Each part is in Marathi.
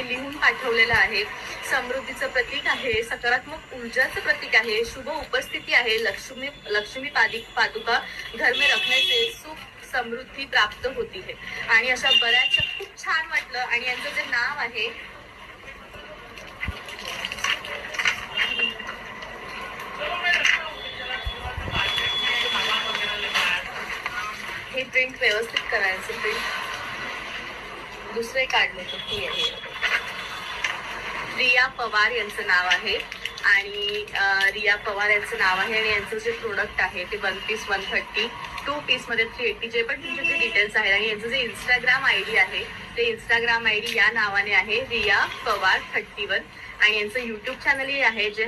त्यांनी लिहून पाठवलेलं आहे. समृद्धीचं प्रतीक आहे, सकारात्मक ऊर्जाचं प्रतीक आहे, शुभ उपस्थिती आहे, लक्ष्मी पादुका घर में रखने से सुख समृद्धी प्राप्त होती है. आणि अशा बऱ्याचशा खूप छान वाटलं. आणि यांचं जे नाव आहे हे प्रिंट व्यवस्थित करायचं. प्रिंट दुसरे काढले तर हे आहे. रिया पवार यांचं नाव आहे आणि रिया पवार यांचं नाव आहे. आणि यांचं जे प्रोडक्ट आहे ते 1 पीस 130, 2 पीस मध्ये 380, जे पण तुमचे जे डिटेल्स आहेत. आणि यांचं जे इंस्टाग्राम आयडी आहे ते इंस्टाग्राम आयडी या नावाने आहे, रिया पवार 31. आणि यांचं युट्यूब चॅनलही आहे जे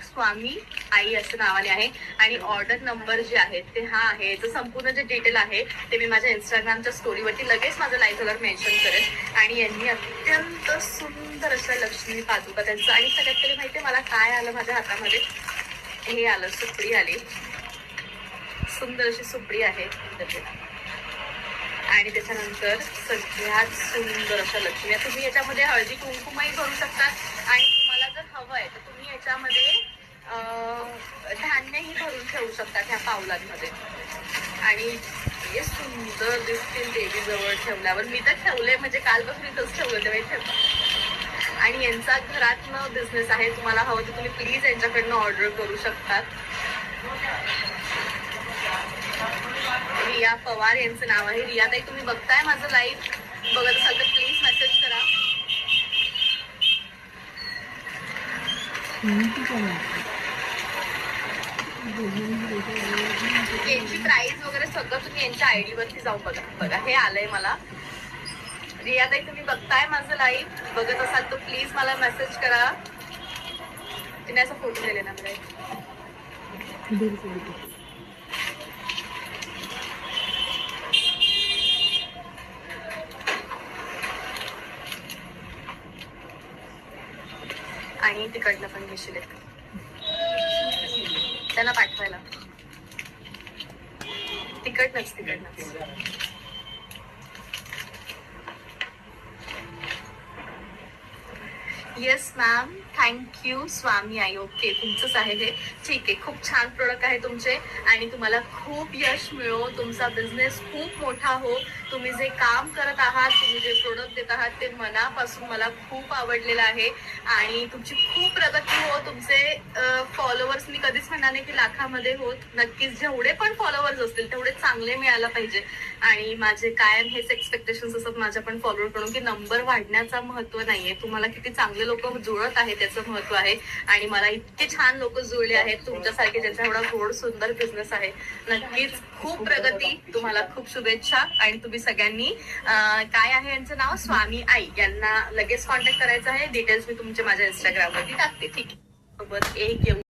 #स्वामी आई असं नावाने आहे. आणि ऑर्डर नंबर जे आहे ते हा आहे. याचं संपूर्ण जे डिटेल आहे ते मी माझ्या इंस्टाग्रामच्या स्टोरीवरती लगेच माझं लाईव्ह कलर मेन्शन करेन. आणि यांनी अत्यंत सुंदर अशा लक्ष्मी पादुका त्यांचं. आणि सगळ्यात पहिले माहितीये मला काय आलं माझ्या हातामध्ये? हे आलं, सुपडी आली. सुंदर अशी सुपडी आहे. आणि त्याच्यानंतर सगळ्यात सुंदर अशा लक्ष्मी. तुम्ही याच्यामध्ये हळदी कुंकुमही भरू शकतात. आणि तुम्हाला जर हवं आहे तर तुम्ही याच्यामध्ये धान्यही भरून ठेवू शकतात ह्या पावलांमध्ये. आणि हे सुंदर दिसतील देवी जवळ ठेवल्यावर. मी तर ठेवले, म्हणजे कालपासून इथंच ठेवलं तेव्हा ठेवलं. आणि यांचा घरातनं बिझनेस आहे. तुम्हाला हवं तर तुम्ही प्लीज यांच्याकडनं ऑर्डर करू शकतात. रिया पवार यांचं नाव आहे. रिया ताई तुम्ही बघताय माझं लाईव्ह बघत असाल तर प्लीज मेसेज करा. यांची प्राइस वगैरे सगळं तुम्ही यांच्या आयडी वरती जाऊन बघा. हे आलंय मला. रिया ताई तुम्ही बघताय माझं लाईव्ह बघत असाल तर प्लीज मला मेसेज करा. तिने असा फोटो दिले ना मला. आणि तिकडनं पण घेशील त्यांना पाठवायला. तिकडनंच येस मॅम, थँक्यू स्वामी आई. ओके, तुमचंच आहे हे. ठीक आहे, खूप छान प्रोडक्ट आहे तुमचे. आणि तुम्हाला खूप यश मिळो, तुमचा बिझनेस खूप मोठा हो. तुम्ही जे काम करत आहात, तुम्ही जे प्रोडक्ट देत आहात ते मनापासून मला खूप आवडलेलं आहे. आणि तुमची खूप प्रगती हो. तुमचे फॉलोअर्स मी कधीच म्हणणार नाही की लाखामध्ये होत. नक्कीच जेवढे पण फॉलोअर्स असतील तेवढे चांगले मिळायला पाहिजे. आणि माझे कायम हेच एक्सपेक्टेशन्स असतात माझ्या पण फॉलोअरकडून की नंबर वाढण्याचा महत्व नाहीये, तुम्हाला किती चांगले लोक जुळत आहे त्याचं महत्व आहे. आणि मला इतके छान लोक जुळले आहेत तुमच्यासारखे ज्यांचा एवढा गोड सुंदर बिझनेस आहे. नक्कीच खूप प्रगती, तुम्हाला खूप शुभेच्छा. आणि तुम्ही सगळ्यांनी काय आहे यांचं नाव, स्वामी आई, यांना लगेच कॉन्टॅक्ट करायचं आहे. डिटेल्स मी तुमचे माझ्या इंस्टाग्राम वरती टाकते. ठीक आहे, सोबत एक